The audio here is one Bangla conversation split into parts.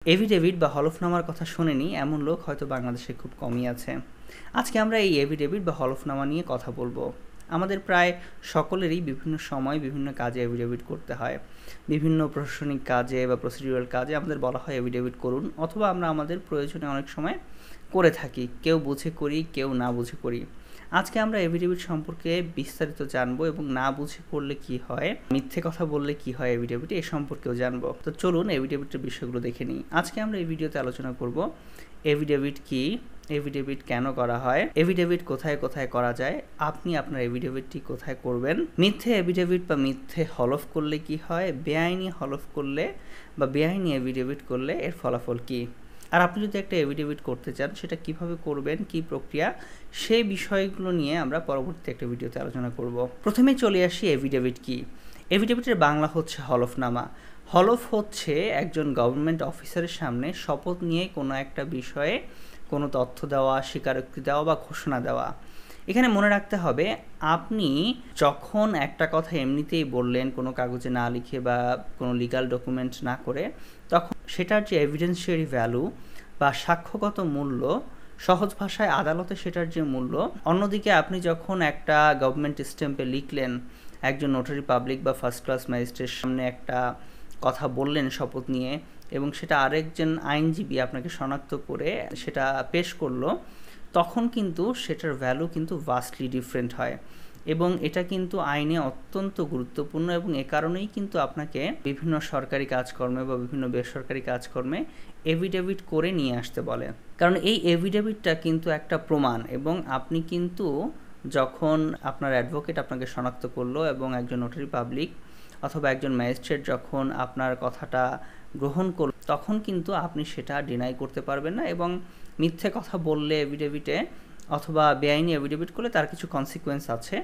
এভিডেভিট বা হলফনামার কথা শোনেনি এমন লোক হয়তো বাংলাদেশে খুব কমই আছে। আজকে আমরা এই এভিডেভিট বা হলফনামা নিয়ে কথা বলবো। আমাদের প্রায় সকলেরই বিভিন্ন সময় বিভিন্ন কাজে এভিডেভিট করতে হয়। বিভিন্ন প্রশাসনিক কাজে বা প্রসিডিউরাল কাজে আমাদের বলা হয় এভিডেভিট করুন, অথবা আমরা আমাদের প্রয়োজনে অনেক সময় করে থাকি। কেউ বুঝে করি, কেউ না বুঝে করি। আজকে আমরা এভিডেভিট সম্পর্কে বিস্তারিত জানবো এবং না বুঝে করলে কি হয়, মিথ্যে কথা বললে কি হয় এভিডেভিটে, এ সম্পর্কেও জানবো। তো চলুন এভিডেভিটের বিষয়গুলো দেখে নিই। আজকে আমরা এই ভিডিওতে আলোচনা করব এভিডেভিট কি, এভিডেভিট কেন করা হয়, এভিডেভিট কোথায় কোথায় করা যায়, আপনি আপনার এভিডেভিটটি কোথায় করবেন, মিথ্যে এভিডেভিট বা মিথ্যে হলফ করলে কি হয়, বেআইনি হলফ করলে বা বেআইনি এভিডেভিট করলে এর ফলাফল কি, আর আপনি যদি একটা এভিডেভিট করতে চান সেটা কিভাবে করবেন, কি প্রক্রিয়া, সেই বিষয়গুলো নিয়ে আমরা পরবর্তী একটা ভিডিওতে আলোচনা করব। প্রথমে চলে আসি এভিডেভিট কি। এভিডেভিটের বাংলা হচ্ছে হলফনামা। হলফ হচ্ছে একজন গভর্নমেন্ট অফিসারের সামনে শপথ নিয়ে কোনো একটা বিষয়ে কোনো তথ্য দেওয়া, স্বীকারোক্তি দেওয়া বা ঘোষণা দেওয়া। এখানে মনে রাখতে হবে, আপনি যখন একটা কথা এমনিতেই বললেন কোনো কাগজে না লিখে বা কোনো লিগাল ডকুমেন্ট না করে, তখন সেটার যে এভিডেন্সিয়ারি ভ্যালু বা সাক্ষ্যগত মূল্য, সহজ ভাষায় আদালতে সেটার যে মূল্য, অন্যদিকে আপনি যখন একটা গভর্নমেন্ট স্ট্যাম্পে লিখলেন, একজন নোটারি পাবলিক বা ফার্স্ট ক্লাস ম্যাজিস্ট্রেটের সামনে একটা কথা বললেন শপথ নিয়ে, এবং সেটা আরেকজন আইনজীবী আপনাকে শনাক্ত করে সেটা পেশ করলো, তখন কিন্তু সেটার ভ্যালু কিন্তু ভাস্টলি ডিফারেন্ট হয়। এবং এটা কিন্তু আইনে অত্যন্ত গুরুত্বপূর্ণ, এবং এ কারণেই কিন্তু আপনাকে বিভিন্ন সরকারি কাজকর্মে বা বিভিন্ন বেসরকারি কাজকর্মে এভিডেভিট করে নিয়ে আসতে বলে। কারণ এই এভিডেভিটটা কিন্তু একটা প্রমাণ, এবং আপনি কিন্তু যখন আপনার অ্যাডভোকেট আপনাকে শনাক্ত করলো এবং একজন নোটারি পাবলিক অথবা একজন ম্যাজিস্ট্রেট যখন আপনার কথাটা গ্রহণ করল, তখন কিন্তু আপনি সেটা ডিনাই করতে পারবেন না, এবং মিথ্যে কথা বললে এভিডেভিটে অথবা বেআইনি এভিডেভিট করলে তার কিছু কনসিকুয়েন্স আছে,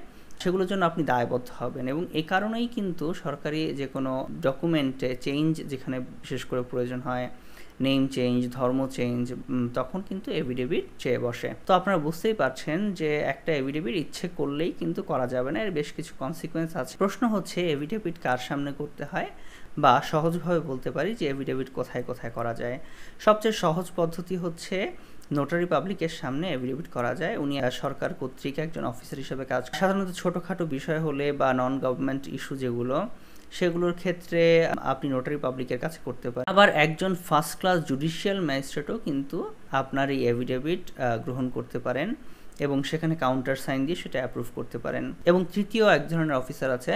সেগুলোর জন্য আপনি দায়বদ্ধ হবেন। এবং এই কারণেই কিন্তু সরকারি যে কোনো ডকুমেন্টে চেঞ্জ যেখানে বিশেষ করে প্রয়োজন হয়, নেম চেঞ্জ, ধর্ম চেঞ্জ, তখন কিন্তু এভিডেভিট চেয়ে বসে। তো আপনারা বুঝতেই পারছেন যে একটা এভিডেভিট ইচ্ছে করলেই কিন্তু করা যাবে না, এর বেশ কিছু কনসিকুয়েন্স আছে। প্রশ্ন হচ্ছে এভিডেভিট কার সামনে করতে হয়, বা সহজভাবে বলতে পারি যে এভিডেভিট কোথায় কোথায় করা যায়। সবচেয়ে সহজ পদ্ধতি হচ্ছে নোটারি পাবলিকের সামনে এভিডেভিট করা যায়। উনি সরকার কর্তৃক একজন অফিসার হিসেবে কাজ, সাধারণত ছোটোখাটো বিষয় হলে বা নন গভর্নমেন্ট ইস্যু যেগুলো, সেগুলোর ক্ষেত্রে আপনি নোটারি পাবলিকের কাছে করতে পারেন। আবার একজন ফার্স্ট ক্লাস জুডিশিয়াল ম্যাজিস্ট্রেটও কিন্তু আপনার এই এভিডেভিট গ্রহণ করতে পারেন এবং সেখানে কাউন্টার সাইন দিয়ে সেটা অ্যাপ্রুভ করতে পারেন। এবং তৃতীয় এক ধরনের অফিসার আছে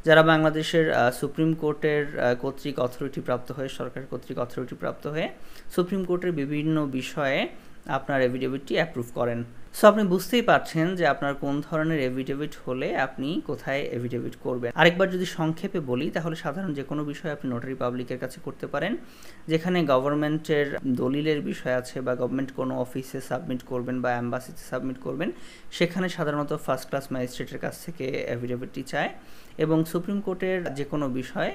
যারা বাংলাদেশের সুপ্রিম কোর্টের কর্তৃক অথরিটি প্রাপ্ত হয়ে, সরকার কর্তৃক অথরিটি প্রাপ্ত হয়ে সুপ্রিম কোর্টের বিভিন্ন বিষয়ে আপনার এভিডেভিটটি অ্যাপ্রুভ করেন। সো আপনি বুঝতেই পারছেন যে আপনার কোন ধরনের এভিডেভিট হলে আপনি কোথায় এভিডেভিট করবেন। আরেকবার যদি সংক্ষেপে বলি, তাহলে সাধারণ যে কোনো বিষয়ে আপনি নোটারি পাবলিকের কাছে করতে পারেন, যেখানে গভর্নমেন্টের দলিলের বিষয় আছে বা গভর্নমেন্ট কোনো অফিসে সাবমিট করবেন বা অ্যাম্বাসিতে সাবমিট করবেন, সেখানে সাধারণত ফার্স্ট ক্লাস ম্যাজিস্ট্রেটের কাছ থেকে এভিডেভিটটি চায়। এবং সুপ্রিম কোর্টের যে কোনো বিষয়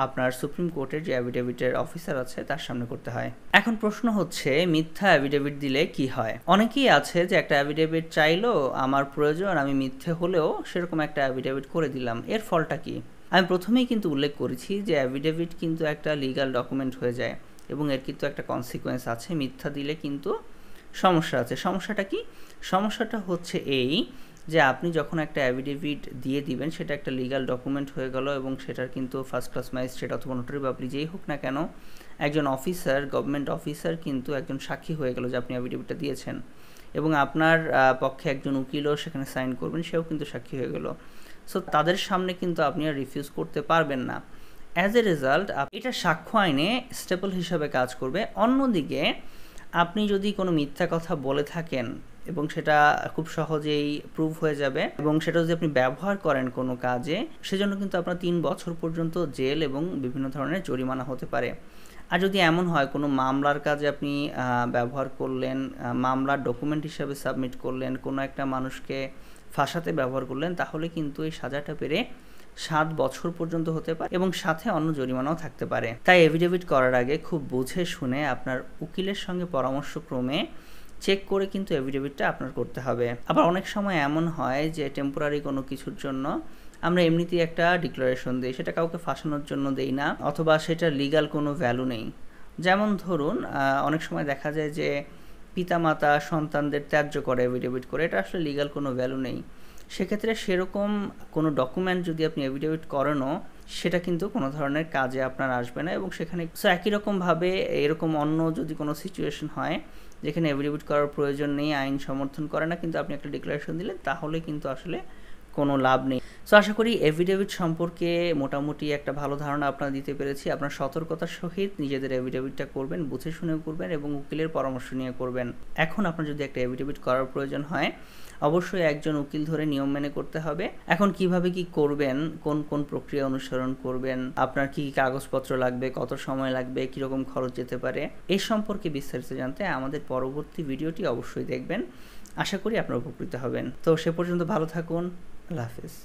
আপনার সুপ্রিম কোর্টের যে এভিডেভিটের অফিসার আছে তার সামনে করতে হয়। এখন প্রশ্ন হচ্ছে, মিথ্যা এভিডেভিট দিলে কি হয়? অনেকেই আছে যে একটা এভিডেভিট চাইলো, আমার প্রয়োজন, আমি মিথ্যে হলেও সেরকম একটা এভিডেভিট করে দিলাম, এর ফলটা কি? আমি প্রথমেই কিন্তু উল্লেখ করেছি যে এভিডেভিট কিন্তু একটা লিগাল ডকুমেন্ট হয়ে যায় এবং এর কিন্তু একটা কনসিকুয়েন্স আছে। মিথ্যা দিলে কিন্তু সমস্যা আছে। সমস্যাটা কি? সমস্যাটা হচ্ছে এই যে আপনি যখন একটা অ্যাভিডেভিট দিয়ে দিবেন, সেটা একটা লিগাল ডকুমেন্ট হয়ে গেল, এবং সেটার কিন্তু ফার্স্ট ক্লাস ম্যাজিস্ট্রেট অথবা নোটারি পাবলিক যেই হোক না কেন, একজন অফিসার, গভর্নমেন্ট অফিসার কিন্তু একজন সাক্ষী হয়ে গেল যে আপনি অ্যাভিডেভিটটা দিয়েছেন, এবং আপনার পক্ষে একজন উকিলও সেখানে সাইন করবেন, সেও কিন্তু সাক্ষী হয়ে গেল। সো তাদের সামনে কিন্তু আপনি আর রিফিউজ করতে পারবেন না। অ্যাজ এ রেজাল্ট এটা সাক্ষ্য আইনে স্টেপল হিসাবে কাজ করবে। অন্যদিকে আপনি যদি কোনো মিথ্যা কথা বলে থাকেন এবং সেটা খুব সহজেই প্রুভ হয়ে যাবে, এবং সেটা যদি আপনি ব্যবহার করেন কোনো কাজে, সেজন্য কিন্তু আপনার 3 বছর পর্যন্ত জেল এবং বিভিন্ন ধরনের জরিমানা হতে পারে। আর যদি এমন হয় কোনো মামলার কাজে আপনি ব্যবহার করলেন, মামলার ডকুমেন্ট হিসাবে সাবমিট করলেন, কোনো একটা মানুষকে ফাঁসাতে ব্যবহার করলেন, তাহলে কিন্তু এই সাজাটা পেরে 7 বছর পর্যন্ত হতে পারে, এবং সাথে অন্য জরিমানাও থাকতে পারে। তাই এভিডেভিট করার আগে খুব বুঝে শুনে আপনার উকিলের সঙ্গে পরামর্শক্রমে চেক করে কিন্তু এভিডেভিটটা আপনার করতে হবে। আবার অনেক সময় এমন হয় যে টেম্পোরারি কোনো কিছুর জন্য আমরা এমনিতেই একটা ডিক্লারেশন দিই, সেটা কাউকে ফাঁসানোর জন্য দেই না, অথবা সেটা লিগাল কোনো ভ্যালু নেই, যেমন ধরুন অনেক সময় দেখা যায় যে পিতামাতা সন্তানদের ত্যায্য করে এফিডেভিট করে, এটা আসলে লিগ্যাল কোনো ভ্যালু নেই। সেক্ষেত্রে সেরকম কোনো ডকুমেন্ট যদি আপনি এফিডেভিট করেনও, সেটা কিন্তু কোনো ধরনের কাজে আপনার আসবে না। এবং সেখানে একই রকমভাবে এরকম অন্য যদি কোনো সিচুয়েশন হয় যেখানে এফিডেভিট করার প্রয়োজন নেই, আইন সমর্থন করে না, কিন্তু আপনি একটা ডিক্লারেশন দিলেন, তাহলে কিন্তু আসলে কোনো লাভ নেই। সো আশা করি এফিডেভিট সম্পর্কে মোটামুটি একটা ভালো ধারণা আপনারা দিতে পেরেছি। আপনার সতর্কতার সহিত নিজেদের এফিডেভিটটা করবেন, বুঝে শুনেও করবেন এবং উকিলের পরামর্শ নিয়ে করবেন। এখন আপনার যদি একটা এফিডেভিট করার প্রয়োজন হয়, অবশ্যই একজন উকিল ধরে নিয়ম মেনে করতে হবে। এখন কিভাবে কি করবেন, কোন কোন প্রক্রিয়া অনুসরণ করবেন, আপনার কি কাগজপত্র লাগবে, কত সময় লাগবে, কীরকম খরচ যেতে পারে, এই সম্পর্কে বিস্তারিত জানতে আমাদের পরবর্তী ভিডিওটি অবশ্যই দেখবেন। আশা করি আপনারা উপকৃত হবেন। তো সে পর্যন্ত ভালো থাকুন। আল্লাহ হাফেজ।